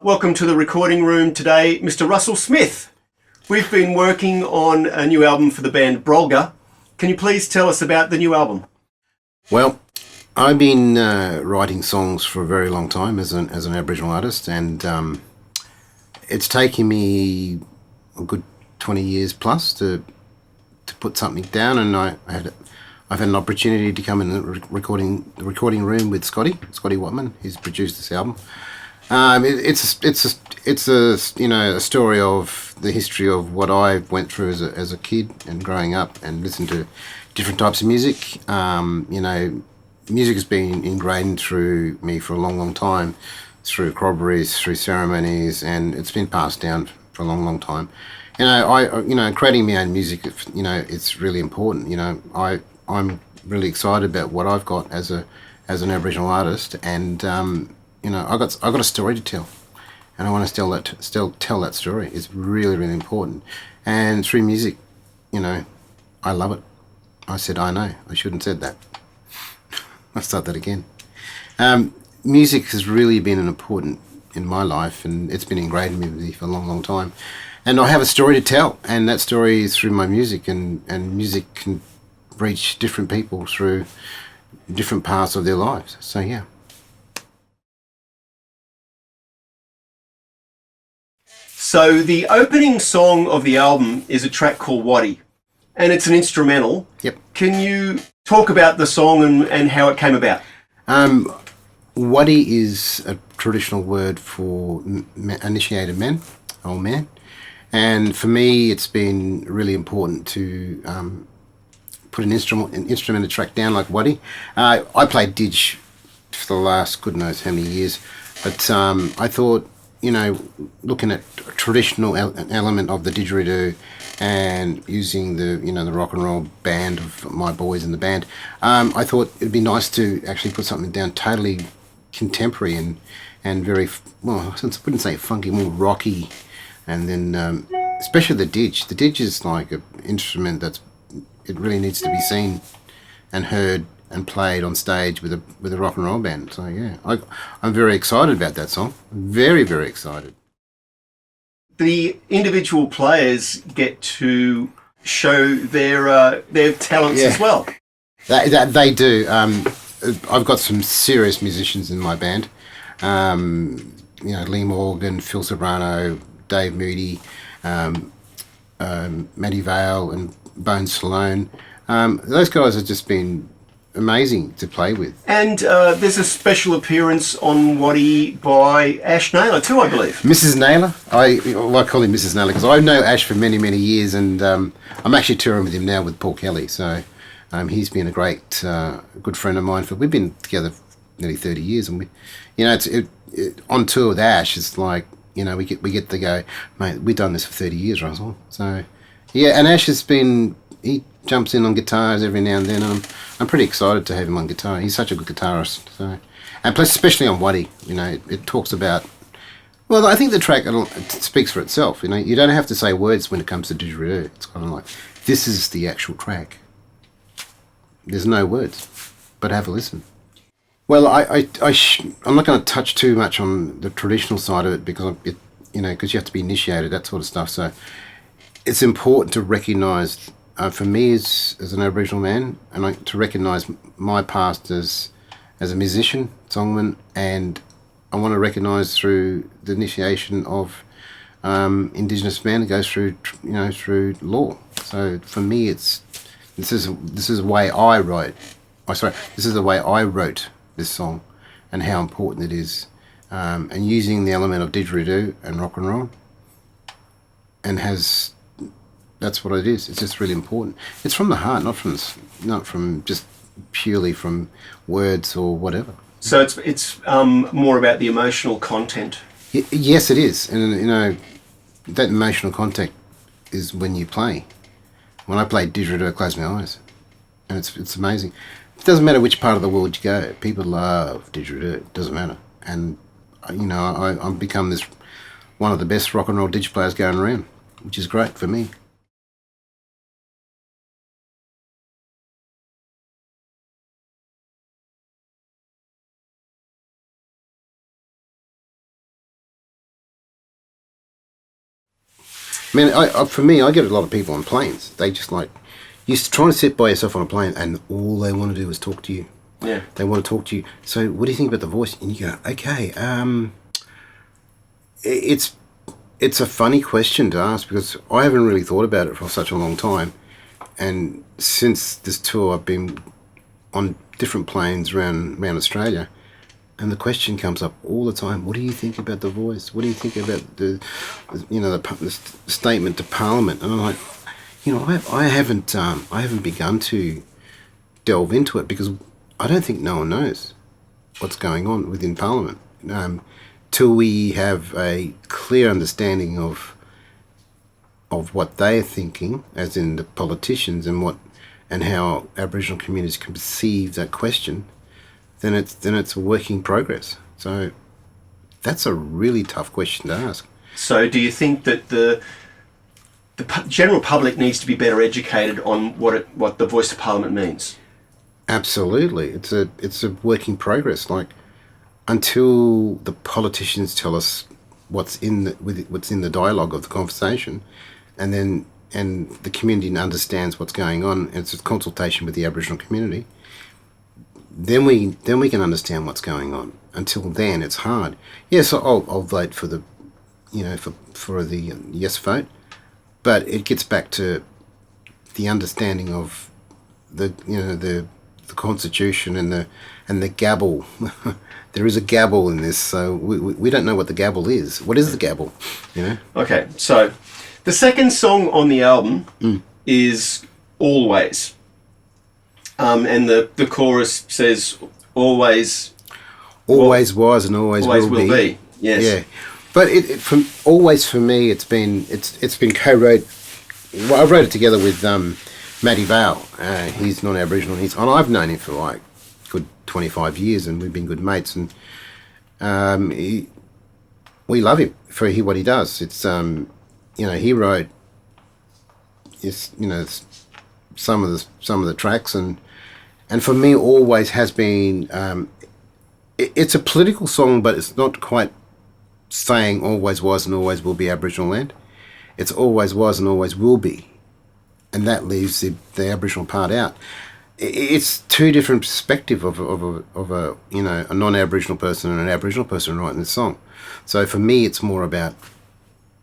Welcome to the recording room today, Mr. Russell Smith. We've been working on a new album for the band BROLGA. Can you please tell us about the new album? Well, I've been writing songs for a very long time as an Aboriginal artist, and it's taken me a good 20 years plus to put something down. And I've had an opportunity to come in the recording room with Scotty Watman. He's produced this album. It's a story of the history of what I went through as a kid and growing up, and listened to different types of music. Music has been ingrained through me for a long time, through corroborees, through ceremonies, and it's been passed down for a long time. Creating my own music, it's really important. I'm really excited about what I've got as an Aboriginal artist, and I got a story to tell, and I want to still tell that story. It's really, really important, and through music, I love it. I said, I know, I shouldn't have said that. I'll start that again. Music has really been important in my life, and it's been ingrained in me for a long time. And I have a story to tell, and that story is through my music, and music can reach different people through different parts of their lives. So yeah. So the opening song of the album is a track called Waddy, and it's an instrumental. Yep. Can you talk about the song and how it came about? Waddy is a traditional word for initiated man, old man. And for me, it's been really important to put an instrumental track down like Waddy. I played didge for the last good knows how many years, but I thought, looking at a traditional element of the didgeridoo and using the rock and roll band of my boys in the band, I thought it'd be nice to actually put something down totally contemporary and very, well, I wouldn't say funky, more rocky. And then especially the didge. The didge is like an instrument it really needs to be seen and heard and played on stage with a rock and roll band. So yeah, I'm very excited about that song. Very, very excited. The individual players get to show their talents as well. They do. I've got some serious musicians in my band. Lee Morgan, Phil Sobrano, Dave Moody, Matty Vale, and Bones Sloan. Those guys have just been amazing to play with. And there's a special appearance on Waddy by Ash Naylor too, I believe. Mrs. Naylor? I call him Mrs. Naylor because I know Ash for many, many years, and I'm actually touring with him now with Paul Kelly. So he's been a great, good friend of mine. We've been together nearly 30 years, and on tour with Ash, it's like, we get to go, mate, we've done this for 30 years, Russell. So yeah, and Ash he jumps in on guitars every now and then, and I'm pretty excited to have him on guitar. He's such a good guitarist. So, and plus, especially on Waddy, it talks about, well, I think the track it speaks for itself. You don't have to say words when it comes to didgeridoo. It's kind of like, this is the actual track. There's no words, but have a listen. Well, I'm not going to touch too much on the traditional side of it because because you have to be initiated, that sort of stuff. So it's important to recognise, for me as an Aboriginal man, and to recognise my past as a musician, songman, and I want to recognise through the initiation of Indigenous men, it goes through through law. So for me, this is the way I wrote. This is the way I wrote this song, and how important it is, and using the element of didgeridoo and rock and roll, and that's what it is. It's just really important. It's from the heart, not from just purely from words or whatever. So it's more about the emotional content. Yes, it is, and that emotional content is when you play. When I play didgeridoo, I close my eyes, and it's amazing. It doesn't matter which part of the world you go. People love didgeridoo. It doesn't matter. And, I've become one of the best rock and roll didge players going around, which is great for me. I mean, for me, I get a lot of people on planes. They just like, you're trying to sit by yourself on a plane and all they want to do is talk to you. Yeah. They want to talk to you. So what do you think about the voice? And you go, okay, it's a funny question to ask because I haven't really thought about it for such a long time. And since this tour, I've been on different planes around Australia. And the question comes up all the time. What do you think about the voice? What do you think about the statement to Parliament? And I'm like, I haven't begun to delve into it because I don't think no one knows what's going on within Parliament till we have a clear understanding of what they are thinking, as in the politicians, and how Aboriginal communities can perceive that question. Then it's a work in progress. So that's a really tough question to ask. So do you think that the general public needs to be better educated on what the voice of Parliament means? Absolutely. It's a work in progress. Like, until the politicians tell us what's in the dialogue of the conversation, and the community understands what's going on, and it's a consultation with the Aboriginal community, then we can understand what's going on. Until then, it's hard. Yes, I'll vote for the, for the yes vote, but it gets back to the understanding of the Constitution and the gabble. There is a gabble in this, so we don't know what the gabble is. What is the gabble? Okay, so the second song on the album is Always. And the chorus says always was and always will be. Yes. Yeah. But for me it's been co-wrote. Well, I wrote it together with Matty Vale. He's non-Aboriginal, and I've known him for like good 25 years, and we've been good mates, and we love him for what he does. It's he wrote some of the tracks, and for me always has been it's a political song, but it's not quite saying always was and always will be Aboriginal land. It's always was and always will be, and that leaves the Aboriginal part out. It's two different perspectives of a a non-Aboriginal person and an Aboriginal person writing this song. So for me, it's more about,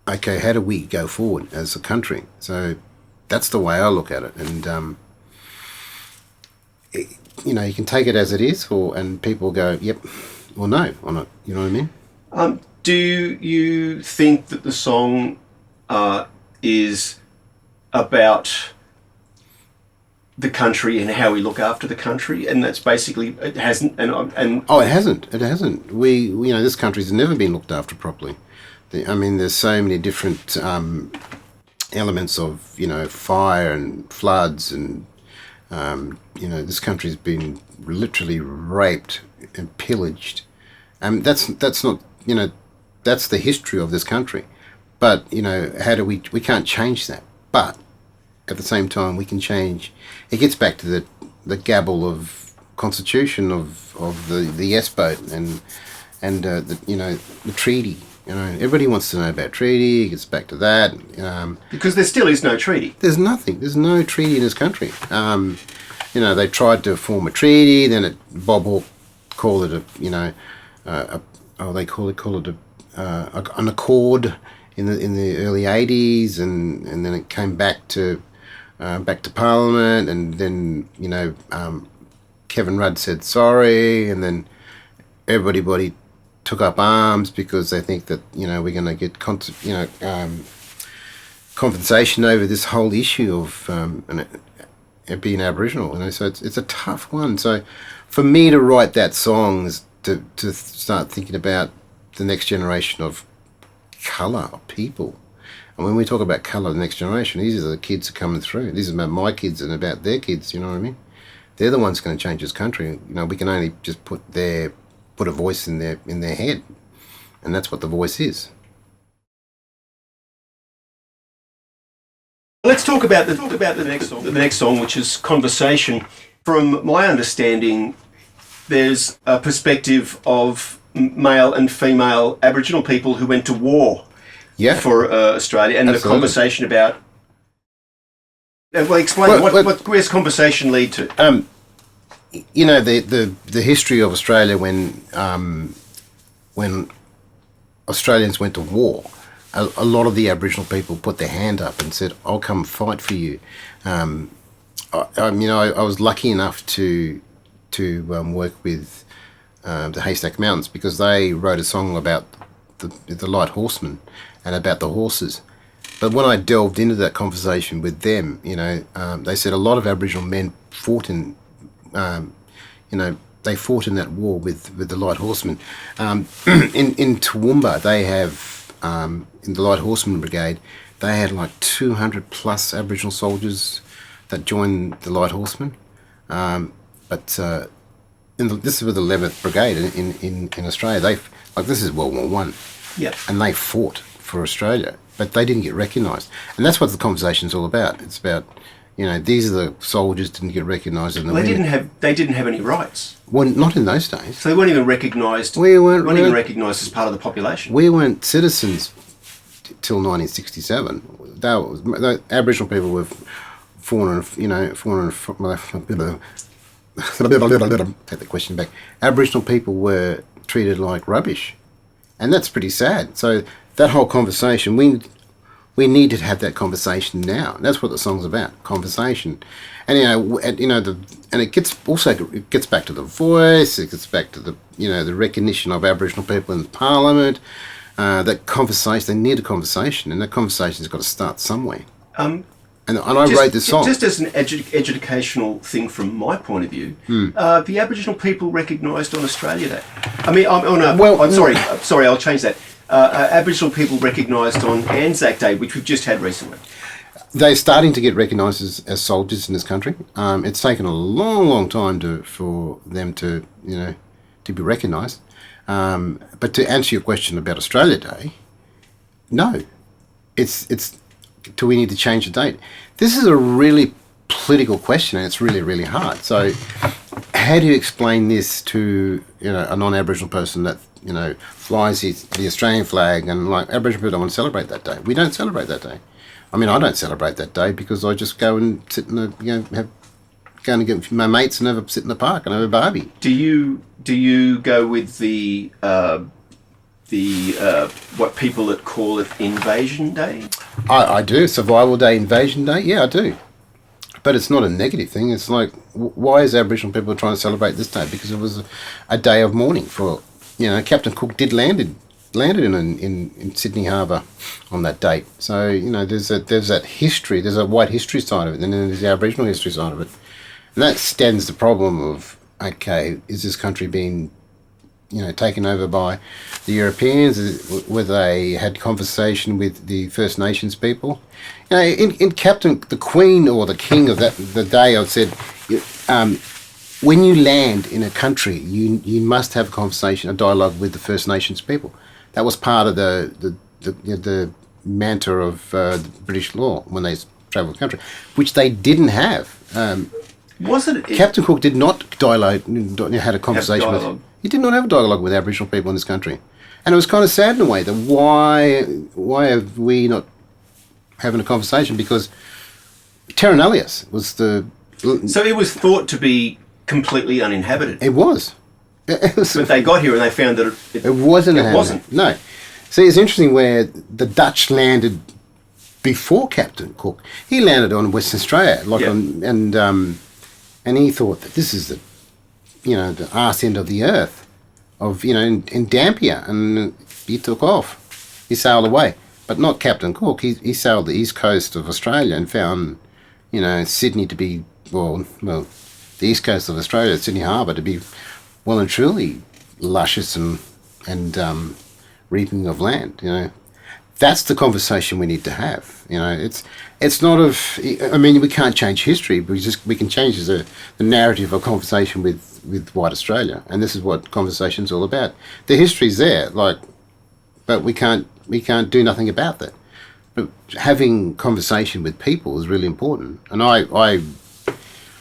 okay, how do we go forward as a country? So that's the way I look at it, and you can take it as it is, and people go, yep, or no, or not. You know what I mean? Do you think that the song is about the country and how we look after the country, and that's basically it hasn't? And oh, it hasn't. It hasn't. We this country's never been looked after properly. There's so many different elements of fire and floods, and this country's been literally raped and pillaged. That's not that's the history of this country. But how do we can't change that. But at the same time, we can change. It gets back to the gabble of constitution of the yes vote and the treaty. Everybody wants to know about treaty. It gets back to that. Because there still is no treaty. There's nothing. There's no treaty in this country. They tried to form a treaty. Then Bob Hawke called it an accord in the early '80s, and then it came back to Parliament, and then Kevin Rudd said sorry, and then everybody took up arms because they think that we're going to get compensation over this whole issue of being Aboriginal. So it's a tough one. So for me to write that song is to start thinking about the next generation of colour of people. And when we talk about colour, the next generation, these are the kids that are coming through. These are about my kids and about their kids. You know what I mean? They're the ones going to change this country. We can only just put a voice in their head, and that's what the voice is. Let's talk about the next song. The next song, which is Conversation. From my understanding, there's a perspective of male and female Aboriginal people who went to war Yeah. for Australia, and Absolutely. the conversation about. Well, explain what where's conversation lead to? You know, the history of Australia when Australians went to war, a lot of the Aboriginal people put their hand up and said, "I'll come fight for you." I was lucky enough to work with the Haystack Mountains because they wrote a song about the light horsemen and about the horses. But when I delved into that conversation with them, they said a lot of Aboriginal men fought in, they fought in that war with the light horsemen. In Toowoomba, they have, in the light horseman brigade, they had like 200 plus Aboriginal soldiers that joined the light horsemen. This is with the 11th Brigade in Australia. This is World War One. Yeah. And they fought for Australia, but they didn't get recognised. And that's what the conversation's all about. It's about, these are the soldiers didn't get recognised. Well, they didn't have any rights. Well, not in those days. So they weren't even recognised. We weren't even recognised as part of the population. We weren't citizens till 1967. The Aboriginal people were take the question back. Aboriginal people were treated like rubbish, and that's pretty sad. So that whole conversation, we need to have that conversation now. That's what the song's about, conversation. And it gets back to the voice. It gets back to the recognition of Aboriginal people in Parliament. That conversation, they need a conversation, and that conversation's got to start somewhere. And I wrote this song. Just as an educational thing from my point of view, the Aboriginal people recognised on Australia Day. Sorry, I'll change that. Aboriginal people recognised on Anzac Day, which we've just had recently. They're starting to get recognised as soldiers in this country. It's taken a long, long time for them to be recognised. But to answer your question about Australia Day, no, it's. Do we need to change the date? This is a really political question, and it's really, really hard. So, how do you explain this to a non-Aboriginal person that flies the Australian flag, and like Aboriginal people don't want to celebrate that day? We don't celebrate that day. I mean, I don't celebrate that day because I just go and sit in go and get my mates and sit in the park and have a barbie. Do you go with the what people that call it Invasion Day? I do. Survival Day, Invasion Day. Yeah, I do. But it's not a negative thing. It's like, why is Aboriginal people trying to celebrate this day? Because it was a day of mourning for, Captain Cook did landed in Sydney Harbour on that date. So, there's that history. There's a white history side of it, and then there's the Aboriginal history side of it. And that stands the problem of, okay, is this country being taken over by the Europeans, where they had conversation with the First Nations people. In Captain, the Queen or the King of the day, I've said, when you land in a country, you must have a conversation, a dialogue with the First Nations people. That was part of the mantra of the British law when they travelled the country, which they didn't have. Captain Cook did not had a conversation with. He did not have a dialogue with Aboriginal people in this country, and it was kind of sad in a way that why have we not having a conversation? Because Terranalius was the. So it was thought to be completely uninhabited. It was. But they got here and they found that it wasn't. It wasn't. No. See, it's interesting where the Dutch landed before Captain Cook. He landed on Western Australia, and he thought that this is the arse end of the earth, in Dampier, and he took off. He sailed away, but not Captain Cook. He sailed the east coast of Australia and found, Sydney to be the east coast of Australia, Sydney Harbour, to be well and truly luscious and reaping of land. That's the conversation we need to have. It's not we can't change history, but we can change the narrative of conversation with white Australia, and this is what conversation's all about. The history's there, but we can't do nothing about that. But having conversation with people is really important, and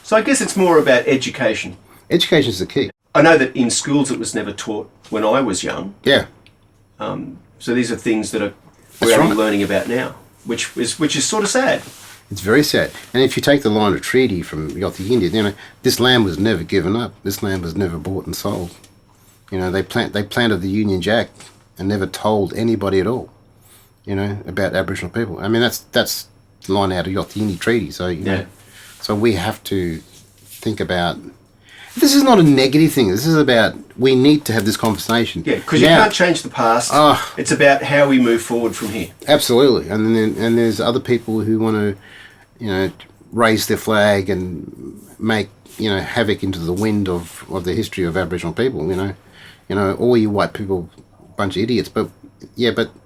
So I guess it's more about education. Education is the key. I know that in schools it was never taught when I was young. Yeah. So these are things that are we're only learning about now, which is sort of sad. It's very sad. And if you take the line of treaty from Unedited, this land was never given up. This land was never bought and sold. They planted the Union Jack and never told anybody at all, about Aboriginal people. I mean, that's the line out of Unedited Treaty. So, so we have to think about... This is not a negative thing. This is about, we need to have this conversation. Yeah, because you can't change the past. It's about how we move forward from here. Absolutely. And there's other people who want to, raise their flag and make, havoc into the wind of the history of Aboriginal people, all you white people, bunch of idiots. But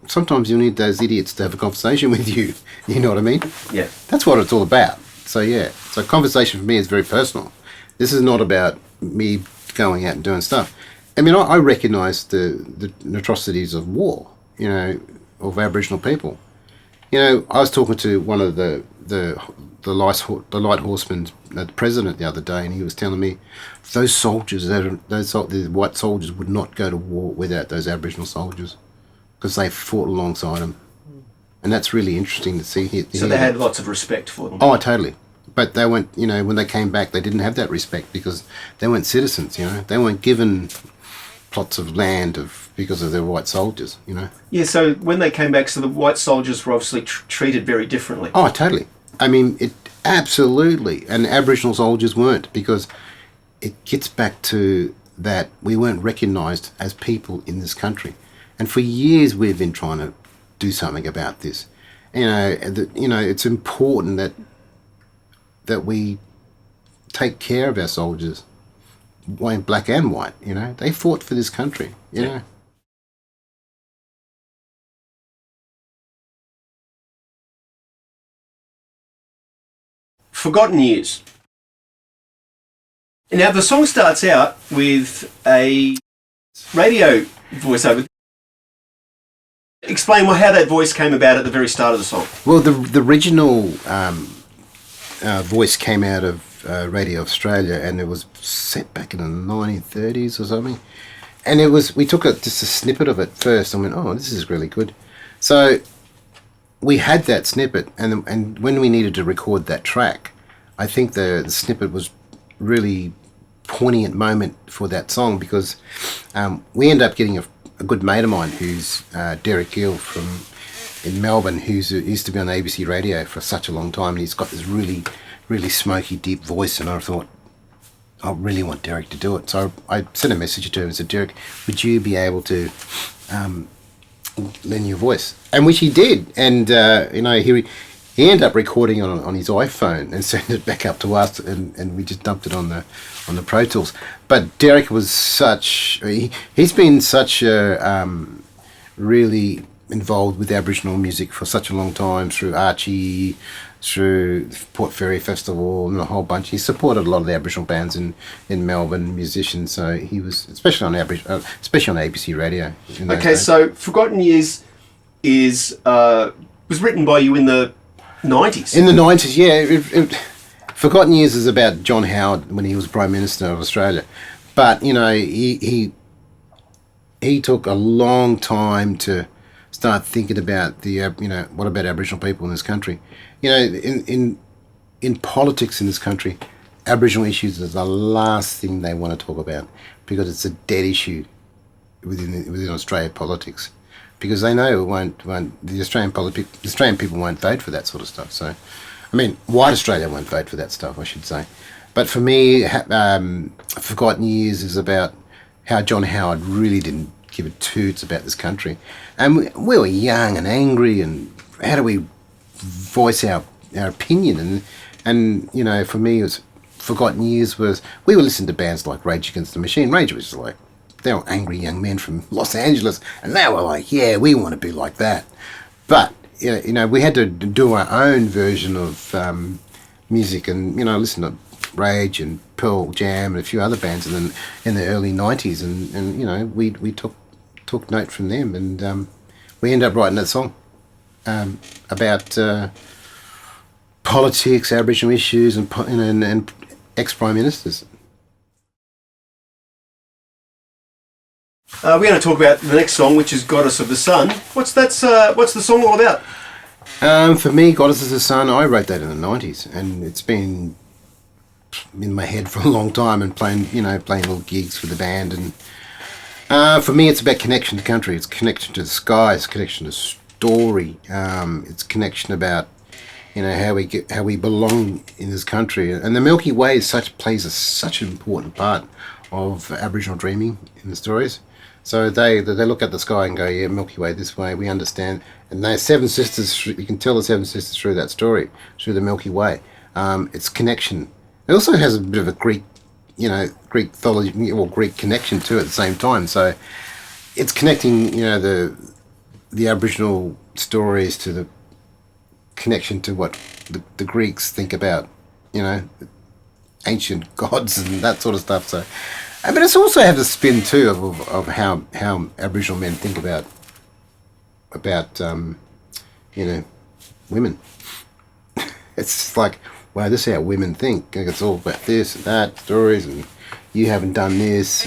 sometimes you need those idiots to have a conversation with you. You know what I mean? Yeah. That's what it's all about. So, So conversation for me is very personal. This is not about me going out and doing stuff. I mean, I recognise the atrocities of war, of Aboriginal people. I was talking to one of the light horsemen, the president, the other day, and he was telling me those soldiers, the white soldiers, would not go to war without those Aboriginal soldiers because they fought alongside them, and that's really interesting to see. So they had lots of respect for them. Oh, totally. But they weren't, when they came back, they didn't have that respect because they weren't citizens, They weren't given plots of land because of their white soldiers, Yeah, so when they came back, so the white soldiers were obviously treated very differently. Oh, totally. I mean, absolutely. And Aboriginal soldiers weren't, because it gets back to that we weren't recognised as people in this country. And for years we've been trying to do something about this. It's important that we take care of our soldiers, black and white, They fought for this country, you know. Forgotten Years. Now, the song starts out with a radio voiceover. Explain how that voice came about at the very start of the song. Well, the original voice came out of Radio Australia, and it was set back in the 1930s or something. And we took just a snippet of it first and went, oh, this is really good. So we had that snippet, and when we needed to record that track, I think the snippet was really poignant moment for that song, because we ended up getting a good mate of mine who's Derek Gill in Melbourne, who used to be on ABC radio for such a long time, and he's got this really, really smoky, deep voice, and I thought, I really want Derek to do it. So I sent a message to him and said, Derek, would you be able to lend your voice? And which he did, and he ended up recording on his iPhone and sent it back up to us, and we just dumped it on the Pro Tools. But Derek was he's been such a really involved with Aboriginal music for such a long time, through Archie, through Port Fairy Festival, and a whole bunch. He supported a lot of the Aboriginal bands in Melbourne, musicians. So he was especially on ABC radio. Okay, so Forgotten Years was written by you in the 90s. In the 90s, yeah. Forgotten Years is about John Howard when he was Prime Minister of Australia, but he took a long time to start thinking about what about Aboriginal people in this country. In politics in this country, Aboriginal issues is the last thing they want to talk about, because it's a dead issue within Australian politics, because they know the Australian people won't vote for that sort of stuff. So, I mean, white Australia won't vote for that stuff, I should say. But for me, Forgotten Years is about how John Howard really didn't give a toots about this country. And we were young and angry, and how do we voice our opinion? And for me, it was Forgotten Years was, we were listening to bands like Rage Against the Machine. Rage was like, they were angry young men from Los Angeles, and they were like, yeah, we want to be like that. But, we had to do our own version of music, and, listen to Rage and Pearl Jam and a few other bands in the early 90s, and we took note from them, and we ended up writing that song about politics, Aboriginal issues, and ex-prime ministers. We're going to talk about the next song, which is Goddess of the Sun. What's the song all about? For me, Goddess of the Sun, I wrote that in the 90s, and it's been in my head for a long time, and playing little gigs with the band. And for me, it's about connection to country. It's connection to the sky. It's connection to story. It's connection about how we belong in this country. And the Milky Way plays such an important part of Aboriginal dreaming in the stories. So they look at the sky and go, yeah, Milky Way this way, we understand. And they're seven sisters, you can tell the seven sisters through that story, through the Milky Way. It's connection. It also has a bit of a Greek theology or Greek connection to it at the same time. So it's connecting, the Aboriginal stories to the connection to what the Greeks think about, ancient gods and that sort of stuff. So, but it's also have the spin too of how Aboriginal men think about women. It's like, wow, this is how women think. It's all about this and that stories, and you haven't done this,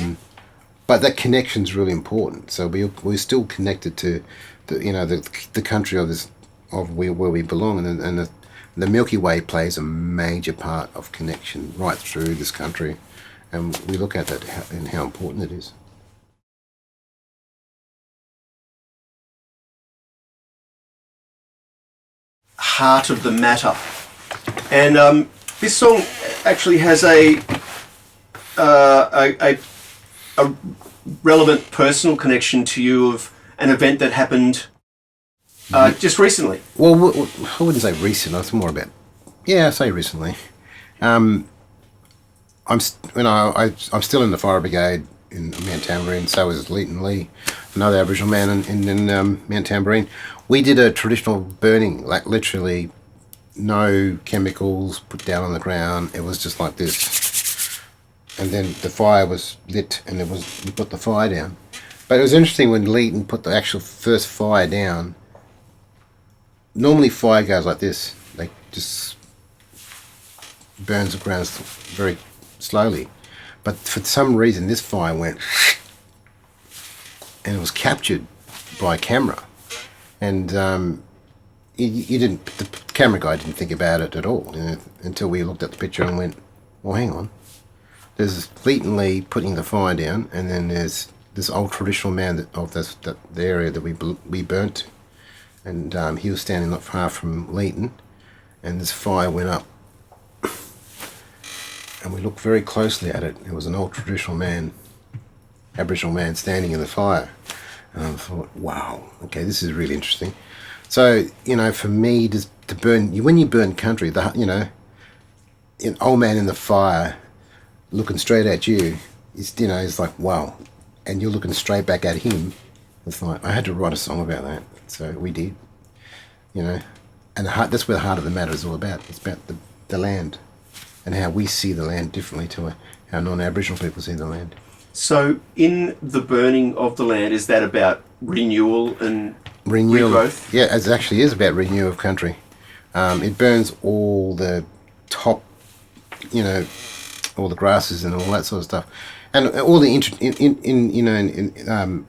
but that connection's really important. So we're still connected to the country of where we belong, and the Milky Way plays a major part of connection right through this country, and we look at that and how important it is. Heart of the Matter. And this song actually has a relevant personal connection to you of an event that happened just recently. Well, I wouldn't say recent. It's more about, I say recently. I'm still in the fire brigade in Mount Tamborine. So is Leighton Lee, another Aboriginal man in Mount Tamborine. We did a traditional burning, like literally no chemicals put down on the ground. It was just like this, and then the fire was lit, and we put the fire down. But it was interesting when Leighton put the actual first fire down. Normally fire goes like this, like just burns the ground very slowly. But for some reason this fire went and it was captured by camera. And the camera guy didn't think about it at all, until we looked at the picture and went, well, hang on. There's Leighton Lee putting the fire down, and then there's this old traditional man the area that we burnt. And he was standing not far from Leighton, and this fire went up. And we looked very closely at it. It was an old traditional man, Aboriginal man, standing in the fire. And I thought, wow, okay, this is really interesting. So, for me, to burn, when you burn country, an old man in the fire looking straight at you, it's like, wow. And you're looking straight back at him. It's like, I had to write a song about that. So we did, and that's where the heart of the matter is all about. It's about the land and how we see the land differently to how non-Aboriginal people see the land. So in the burning of the land, is that about renewal and regrowth? Yeah, it actually is about renewal of country. It burns all the top, all the grasses and all that sort of stuff. And all the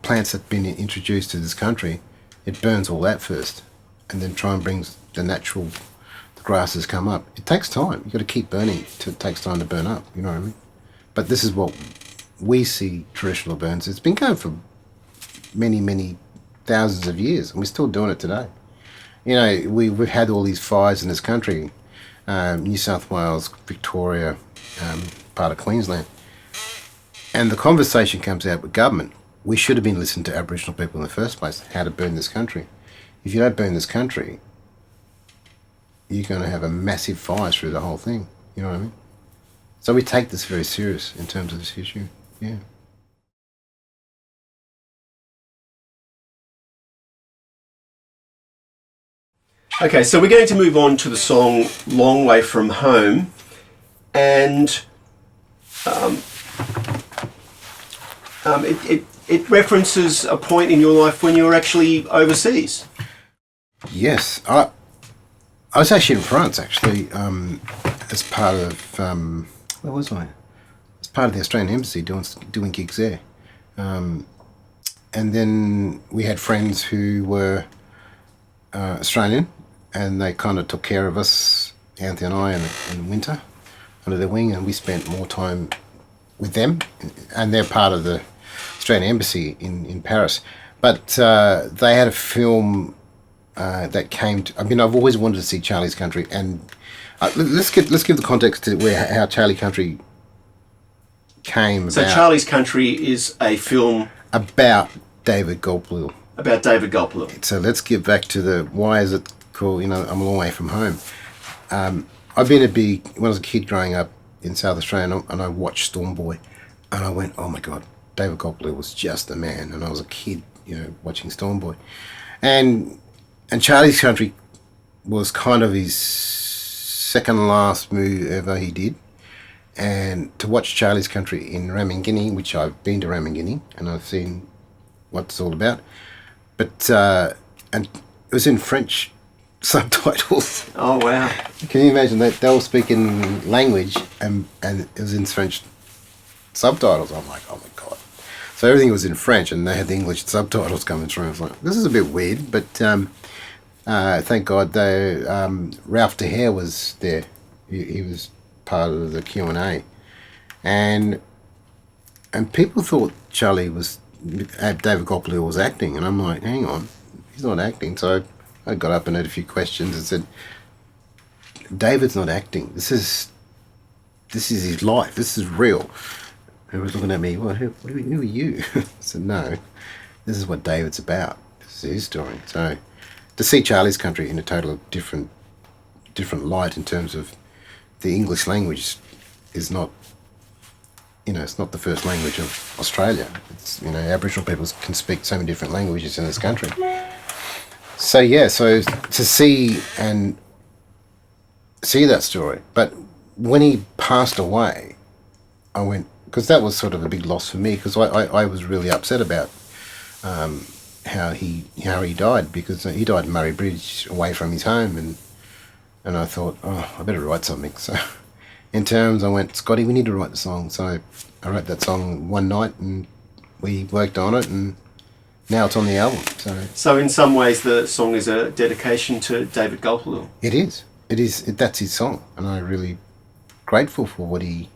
plants that have been introduced to this country, it burns all that first, and then try and brings the grasses come up. It takes time. You've got to keep burning. It takes time to burn up. You know what I mean? But this is what we see traditional burns. It's been going for many, many thousands of years, and we're still doing it today. We've had all these fires in this country, New South Wales, Victoria, part of Queensland. And the conversation comes out with government. We should have been listening to Aboriginal people in the first place, how to burn this country. If you don't burn this country, you're going to have a massive fire through the whole thing. You know what I mean? So we take this very serious in terms of this issue. Yeah. Okay, so we're going to move on to the song Long Way From Home. And it references a point in your life when you were actually overseas. Yes, I was actually in France, as part of where was I? As part of the Australian Embassy, doing gigs there. and then we had friends who were Australian, and they kind of took care of us, Anthony and I, in winter under their wing, and we spent more time with them, and they're part of the Australian Embassy in Paris. But they had a film that came to, I mean, I've always wanted to see Charlie's Country, and let's give the context to how Charlie Country came about. So Charlie's Country is a film about David Gulpilil. About David Gulpilil. So let's get back to why is it called, I'm a long way from home. I've been when I was a kid growing up in South Australia, and I watched Storm Boy, and I went, oh my God, David Gulpilil was just the man. And I was a kid, watching Storm Boy. And Charlie's Country was kind of his second last move ever he did. And to watch Charlie's Country in Ramangini, which I've been to Ramangini, and I've seen what it's all about. But, and it was in French subtitles. Oh, wow. Can you imagine that? They were speaking language, and it was in French subtitles. I'm like, oh my God. So everything was in French, and they had the English subtitles coming through. I was like, this is a bit weird, but thank God, though, Ralph De Hare was there. He was part of the Q&A. And people thought David Gulpilil was acting, and I'm like, hang on, he's not acting. So I got up and had a few questions and said, David's not acting. This is his life. This is real. He was looking at me, well, who are you? I said, no, this is what David's about. This is his story. So to see Charlie's Country in a totally different light in terms of the English language is not, it's not the first language of Australia. It's, Aboriginal people can speak so many different languages in this country. So yeah, so to see that story. But when he passed away, I went, because that was sort of a big loss for me, because I was really upset about how he died, because he died in Murray Bridge away from his home, and I thought, oh, I better write something. So in terms, I went, Scotty, we need to write the song. So I wrote that song one night, and we worked on it, and now it's on the album. So in some ways, the song is a dedication to David Gulpilil. It is. That's his song, and I'm really grateful for what he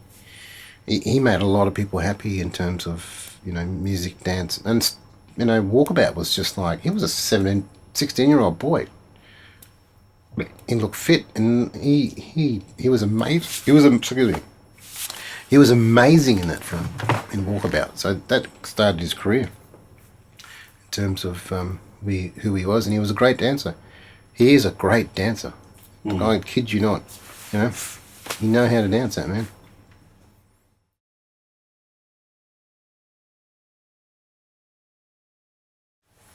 made a lot of people happy in terms of, music, dance, and, Walkabout was just like, he was a 16-year-old boy. He looked fit, and he was amazing. He was amazing in that film, in Walkabout. So that started his career in terms of who he was, and he was a great dancer. He is a great dancer. I kid you not. You know how to dance, that man.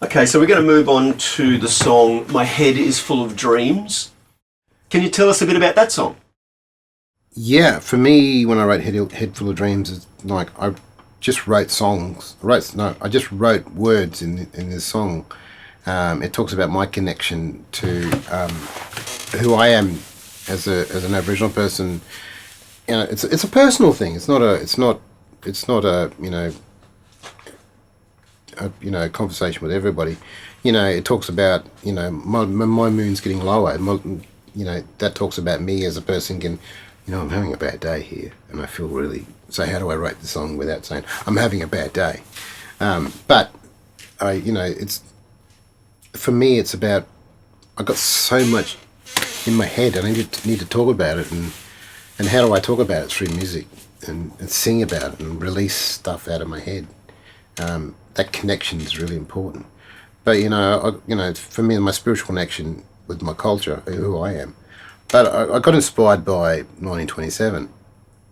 Okay, so we're going to move on to the song My Head is Full of Dreams. Can you tell us a bit about that song? Yeah, for me, when I wrote Head Full of Dreams, it's like I just wrote songs. I just wrote words in this song. It talks about my connection to who I am as an Aboriginal person. It's a personal thing. It's not a conversation with everybody. It talks about my moon's getting lower. That talks about me as a person getting, I'm having a bad day here, and I feel really. So how do I write the song without saying I'm having a bad day? But it's for me. It's about I got so much in my head, and I need to talk about it, and how do I talk about it? Through music and sing about it and release stuff out of my head. That connection is really important. But for me, my spiritual connection with my culture, who I am. But I got inspired by 1927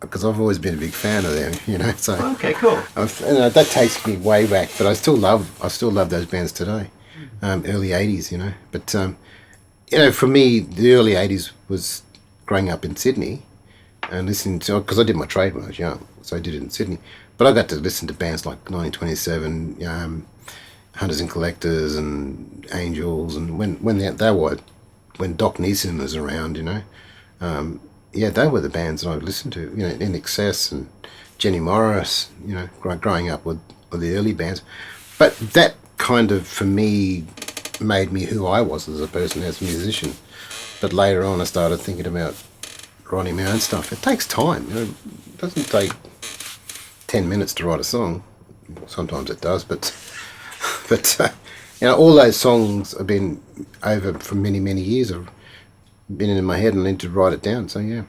because I've always been a big fan of them. So okay, cool. That takes me way back, but I still love those bands today. Early '80s, But for me, the early '80s was growing up in Sydney and listening to, because I did my trade when I was young, so I did it in Sydney. But I got to listen to bands like 1927, Hunters and Collectors, and Angels, and when Doc Neeson was around, they were the bands that I listened to, In Excess and Jenny Morris, growing up with the early bands. But that kind of, for me, made me who I was as a person, as a musician. But later on I started thinking about writing my own stuff. It takes time. It doesn't take 10 minutes to write a song. Sometimes it does, but all those songs have been over for many, many years. I've been in my head and I need to write it down. So yeah.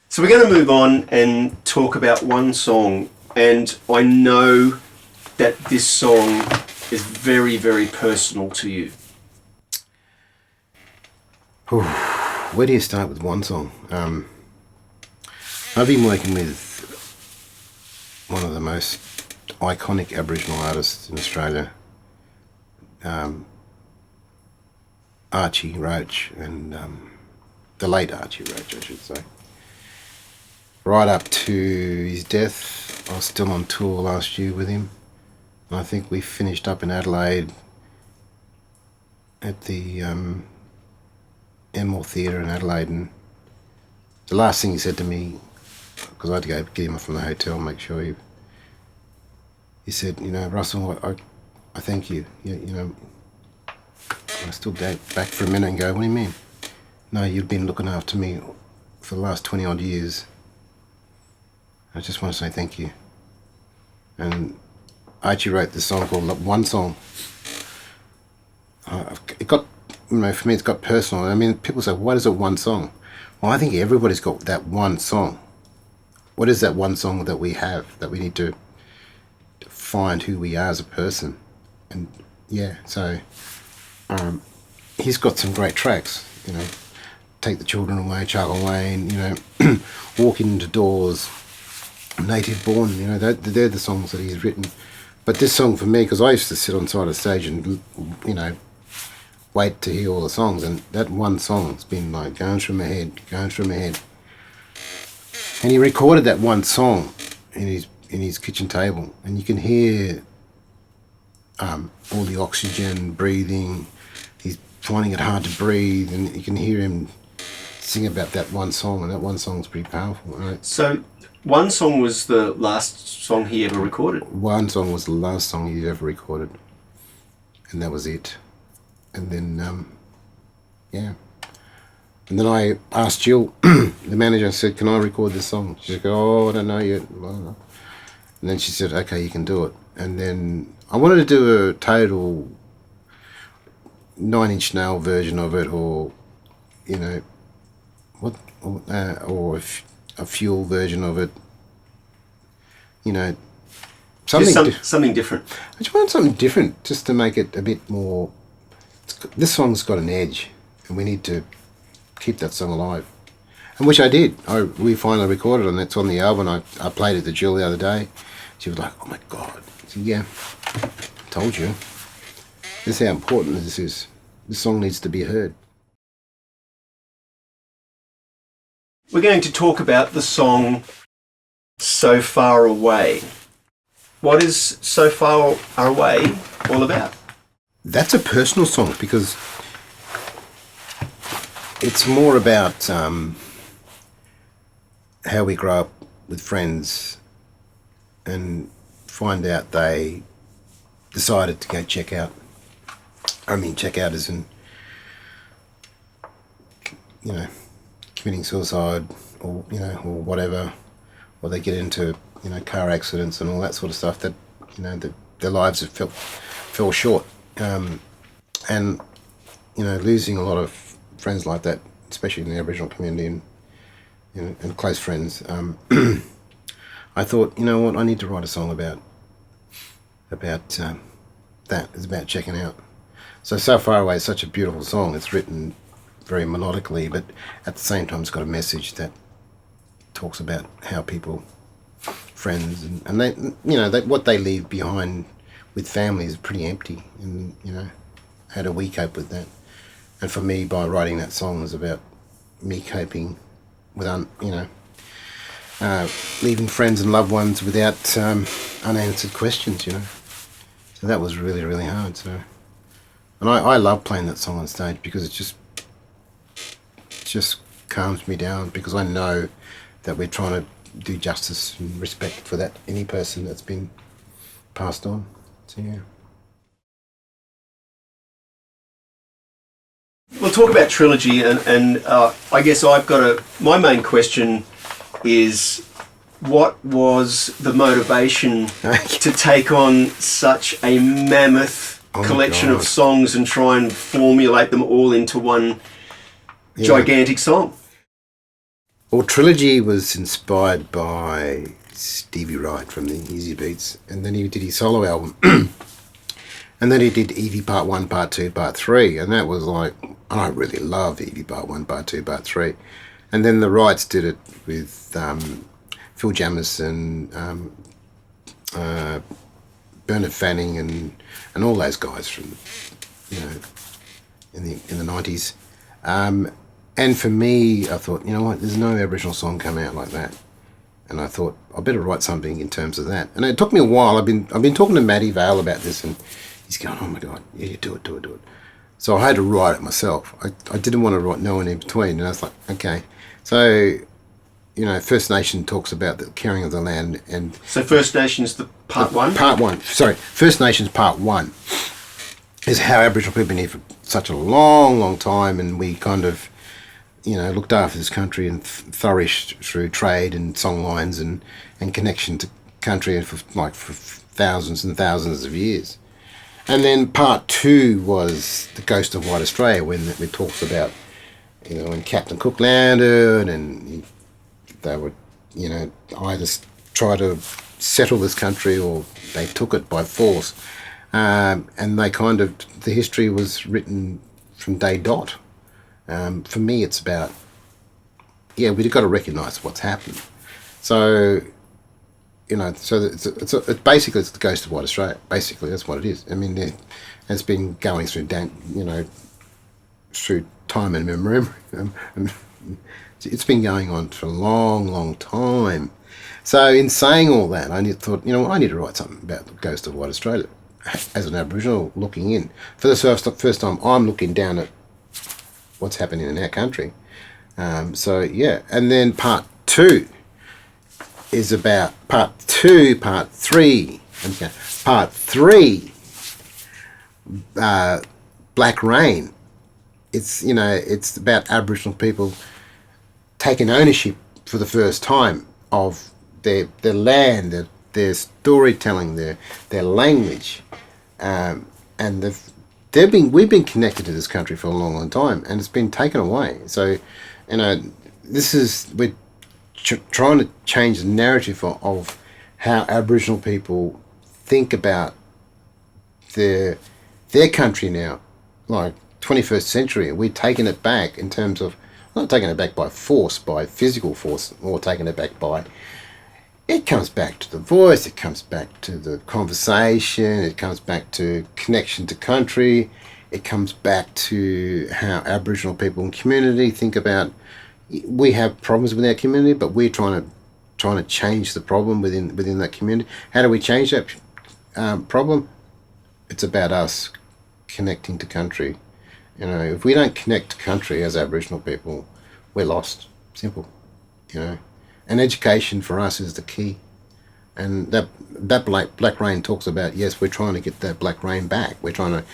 So we're going to move on and talk about one song, and I know that this song is very, very personal to you. Where do you start with one song? I've been working with one of the most iconic Aboriginal artists in Australia, Archie Roach, and the late Archie Roach, I should say. Right up to his death, I was still on tour last year with him. And I think we finished up in Adelaide at the Enmore Theatre in Adelaide, and the last thing he said to me, because I had to go get him off from the hotel, make sure he said, Russell, I thank you. I stood back for a minute and go, what do you mean? No, you've been looking after me for the last 20 odd years. I just want to say thank you. And Archie wrote this song called One Song. It got, for me, it's got personal. I mean, people say, what is it, one song? Well, I think everybody's got that one song. What is that one song that we have, that we need to find who we are as a person? And yeah, so he's got some great tracks, Take the Children Away, Charcoal Lane, Walking Into Doors, Native Born, they're the songs that he's written. But this song for me, because I used to sit on side of stage and, wait to hear all the songs, and that one song's been like going through my head. And he recorded that one song in his kitchen table, and you can hear all the oxygen, breathing. He's finding it hard to breathe, and you can hear him sing about that one song, and that one song's pretty powerful, right? So one song was the last song he ever recorded? One song was the last song he ever recorded, and that was it. And then, yeah. And then I asked Jill, the manager, I said, can I record this song? She said, I don't know yet. And then she said, okay, you can do it. And then I wanted to do a total 9-inch nail version of it, or, or a Fuel version of it. Something different. I just wanted something different, just to make it a bit more. This song's got an edge, and we need to keep that song alive, and which I did. We finally recorded it, and that's on the album. I played it to Jill the other day. She was like, oh my God. I said, yeah, told you. This is how important this is. This song needs to be heard. We're going to talk about the song So Far Away. What is So Far Away all about? That's a personal song, because it's more about how we grow up with friends and find out they decided to go check out. I mean, check out as in, committing suicide, or, or whatever, or they get into, car accidents and all that sort of stuff, that, that their lives have fell short. And, losing a lot of friends like that, especially in the Aboriginal community, and close friends, I thought, what, I need to write a song about that. It's about checking out. So Far Away is such a beautiful song. It's written very melodically, but at the same time it's got a message that talks about how people, friends, and they, what they leave behind with family is pretty empty, and how do we cope with that? And for me, by writing that song, is about me coping with leaving friends and loved ones without unanswered questions. So that was really, really hard. So, and I love playing that song on stage, because it just calms me down, because I know that we're trying to do justice and respect for that any person that's been passed on. So yeah. We'll talk about trilogy, and I guess my main question is, what was the motivation to take on such a mammoth collection of songs and try and formulate them all into one gigantic song? Well, Trilogy was inspired by Stevie Wright from the Easy Beats, and then he did his solo album. And then he did Evie Part 1, Part 2, Part 3, and that was like, I really love Evie Part 1, Part 2, Part 3. And then the Wrights did it with Phil Jamison, Bernard Fanning, and all those guys from, in the 90s. And for me, I thought, you know what, there's no Aboriginal song come out like that. And I thought, I better write something in terms of that. And it took me a while. I've been talking to Matty Vale about this, and he's going, oh my God, yeah, do it. So I had to write it myself. I didn't want to write No One in Between. And I was like, okay. So, First Nation talks about the caring of the land. And so First Nations, the Part 1? Part 1. Sorry, First Nations Part 1 is how Aboriginal people have been here for such a long, long time. And we kind of, looked after this country and flourished through trade and songlines and connection to country for thousands and thousands of years. And then Part 2 was The Ghost of White Australia, when it talks about, when Captain Cook landed and they would, either try to settle this country or they took it by force. And they the history was written from day dot. For me, it's about, we've got to recognise what's happened. So, it's basically it's the Ghost of White Australia. Basically, that's what it is. I mean, it's been going through, through time and memory. It's been going on for a long, long time. So, in saying all that, I thought, I need to write something about the Ghost of White Australia as an Aboriginal looking in. For the first time, I'm looking down at what's happening in our country. And then Part 2 is about Part 3. Okay. Part 3, Black Rain. It's about Aboriginal people taking ownership for the first time of their land, their storytelling, their language, and we've been connected to this country for a long, long time, and it's been taken away. So, we're trying to change the narrative of how Aboriginal people think about their country now, like 21st century. We're taking it back in terms of, not taking it back by force, by physical force, or taking it back by, it comes back to the voice, it comes back to the conversation, it comes back to connection to country, it comes back to how Aboriginal people and community think about, we have problems with our community, but we're trying to change the problem within that community. How do we change that problem? It's about us connecting to country. If we don't connect to country as Aboriginal people, we're lost. Simple. And education for us is the key. And that black rain talks about, yes, we're trying to get that black rain back. We're trying to.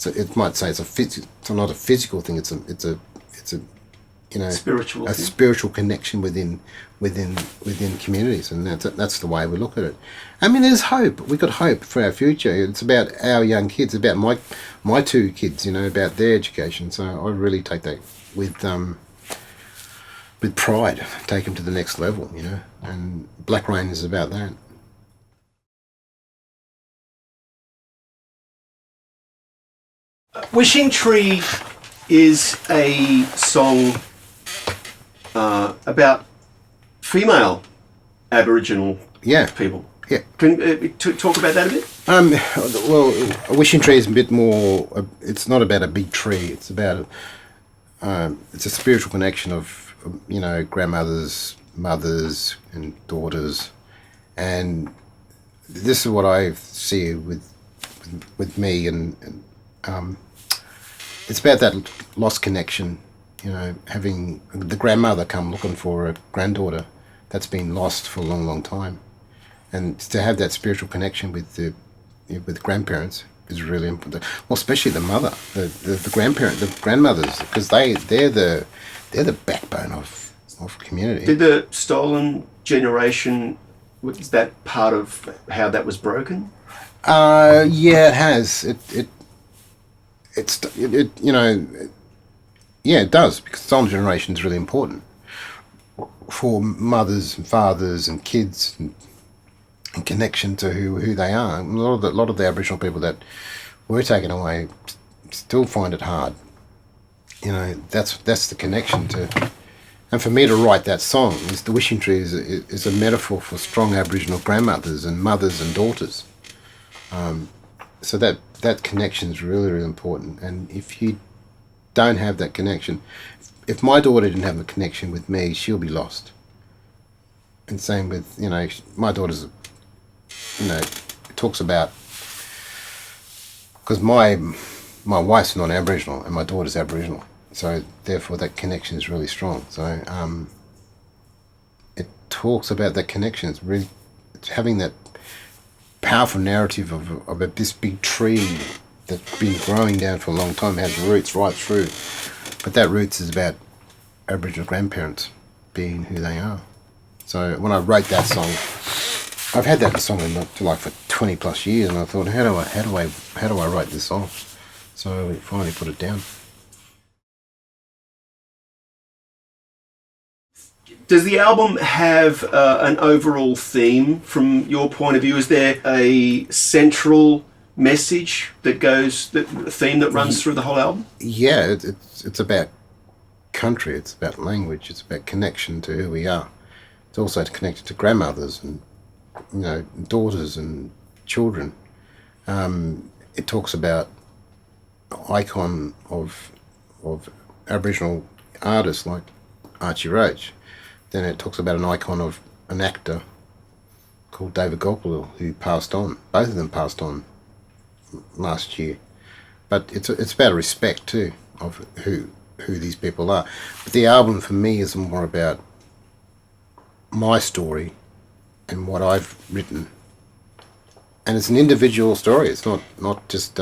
It might say it's not a physical thing. It's a spiritual connection within communities, and that's the way we look at it. I mean, there's hope. We've got hope for our future. It's about our young kids, about my two kids, about their education. So I really take that with pride, take them to the next level, and Black Rain is about that. Wishing Tree is a song about female Aboriginal people. Yeah. Can talk about that a bit? Well, a wishing tree is a bit more. It's not about a big tree. It's about. It's a spiritual connection of grandmothers, mothers, and daughters, and this is what I see with me, and it's about that lost connection. Having the grandmother come looking for a granddaughter, that's been lost for a long, long time. And to have that spiritual connection with the grandparents is really important. Well, especially the mother, the grandparent, the grandmothers, because they're the backbone of community. Did the stolen generation, was that part of how that was broken? Yeah, it has. Yeah, it does, because the older generation is really important for mothers and fathers and kids and connection to who they are. A lot of the Aboriginal people that were taken away still find it hard. That's the connection to. And for me to write that song, the wishing tree is a metaphor for strong Aboriginal grandmothers and mothers and daughters. So that connection is really, really important. And if you don't have that connection, if my daughter didn't have a connection with me, she'll be lost. And same with, my daughter's, talks about, because my wife's non-Aboriginal and my daughter's Aboriginal, so therefore that connection is really strong. So it talks about that connection. It's having that powerful narrative of this big tree that's been growing down for a long time, has roots right through. But that roots is about Aboriginal grandparents being who they are. So when I wrote that song, I've had that song for 20 plus years, and I thought, how do I write this song? So I finally put it down. Does the album have an overall theme from your point of view? Is there a central message that theme that runs through the whole album? Yeah, it's about country, it's about language, it's about connection to who we are. It's also connected to grandmothers and daughters and children. It talks about an icon of Aboriginal artists like Archie Roach. Then it talks about an icon of an actor called David Gopal, who passed on. Both of them passed on last year. But it's about respect too of who these people are. But the album for me is more about my story and what I've written. And it's an individual story. It's not just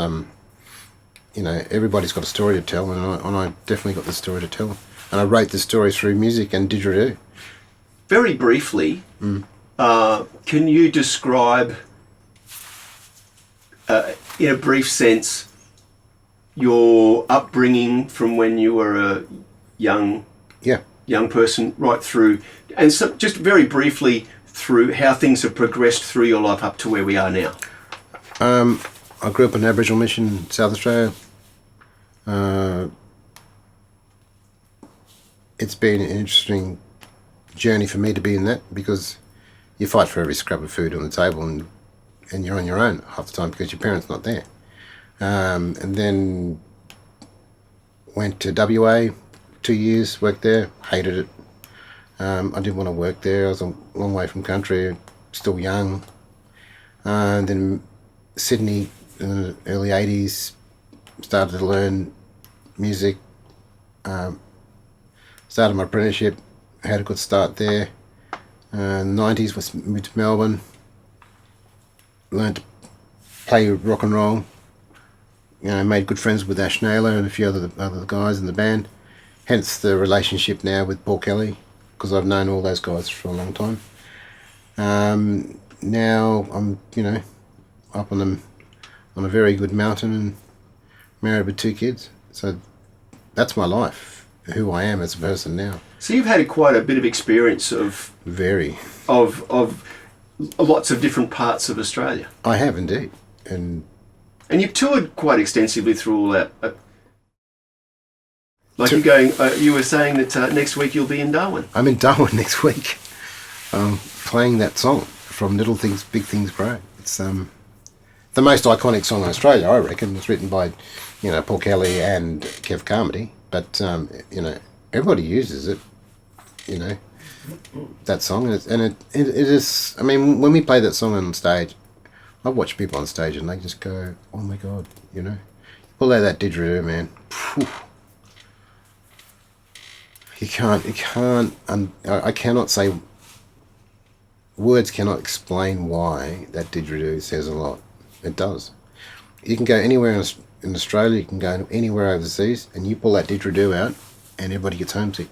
everybody's got a story to tell, and I definitely got the story to tell. And I wrote the story through music and didgeridoo. Very briefly, can you describe, in a brief sense, your upbringing from when you were a young person right through, and so just very briefly through how things have progressed through your life up to where we are now? I grew up in an Aboriginal mission in South Australia. It's been an interesting journey for me to be in that, because you fight for every scrap of food on the table, and you're on your own half the time because your parents not there. And then went to WA, 2 years, worked there, hated it. I didn't want to work there. I was a long way from country, still young. And then Sydney in the early 80s, started to learn music, started my apprenticeship, had a good start there. In the 90s, moved to Melbourne, learned to play rock and roll. Made good friends with Ash Naylor and a few other guys in the band. Hence the relationship now with Paul Kelly, because I've known all those guys for a long time. Now I'm, up on a very good mountain and married with 2 kids. So that's my life, who I am as a person now. So you've had quite a bit of experience of lots of different parts of Australia. I have indeed, and you've toured quite extensively through all that. You're going. You were saying that next week you'll be in Darwin. I'm in Darwin next week, playing that song from Little Things, Big Things Grow. It's the most iconic song in Australia, I reckon. It's written by, Paul Kelly and Kev Carmody, but everybody uses it. That song, and it is. I mean, when we play that song on stage, I watch people on stage and they just go, "Oh my God!" Pull out that didgeridoo, man. Phew. I cannot say words cannot explain why that didgeridoo says a lot. It does. You can go anywhere in Australia, you can go anywhere overseas, and you pull that didgeridoo out, and everybody gets homesick.